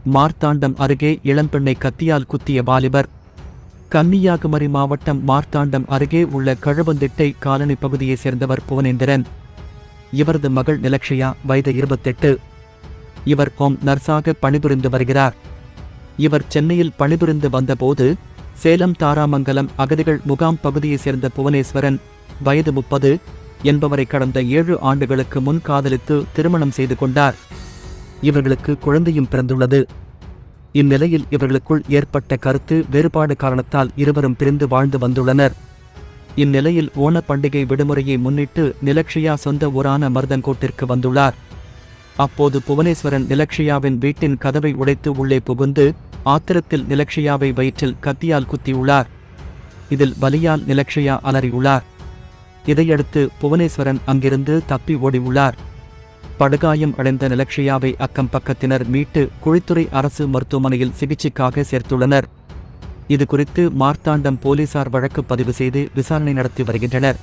மார்த்தாண்டம் அருகே இளம்பெண்ணை கத்தியால் குத்திய வாலிபர். கன்னியாகுமரி மாவட்டம் மார்த்தாண்டம் அருகே உள்ள கழுவந்திட்டை காலனி பகுதியைச் சேர்ந்தவர் புவனேந்திரன். இவரது மகள் நிலக்ஷயா வயது 28. இவர் ஹோம் நர்ஸாக பணிபுரிந்து வருகிறார். இவர் சென்னையில் பணிபுரிந்து வந்தபோது சேலம் தாராமங்கலம் அகதிகள் முகாம் பகுதியைச் சேர்ந்த புவனேஸ்வரன் வயது 30 என்பவரை கடந்த 7 ஆண்டுகளுக்கு முன் காதலித்து திருமணம் செய்து கொண்டார். இவர்களுக்கு குழந்தையும் பிறந்துள்ளது. இந்நிலையில் இவர்களுக்குள் ஏற்பட்ட கருத்து வேறுபாடு காரணத்தால் இருவரும் பிரிந்து வாழ்ந்து வந்துள்ளனர். இந்நிலையில் ஓணப் பண்டிகை விடுமுறையை முன்னிட்டு நிலக்ஷயா சொந்த ஊரான மருதன்கோட்டிற்கு வந்துள்ளார். அப்போது புவனேஸ்வரன் நிலக்ஷயாவின் வீட்டின் கதவை உடைத்து உள்ளே புகுந்து ஆத்திரத்தில் நிலக்ஷயாவை வயிற்றில் கத்தியால் குத்தியுள்ளார். இதில் வலியால் நிலக்ஷயா அலறியுள்ளார். இதையடுத்து புவனேஸ்வரன் அங்கிருந்து தப்பி ஓடியுள்ளார். படுகாயம் அடைந்த நிலக்ஷயாவை அக்கம் பக்கத்தினர் மீட்டு குழித்துறை அரசு மருத்துவமனையில் சிகிச்சைக்காக சேர்த்துள்ளனர். இதுகுறித்து மார்த்தாண்டம் போலீசார் வழக்கு பதிவு செய்து விசாரணை நடத்தி வருகின்றனர்.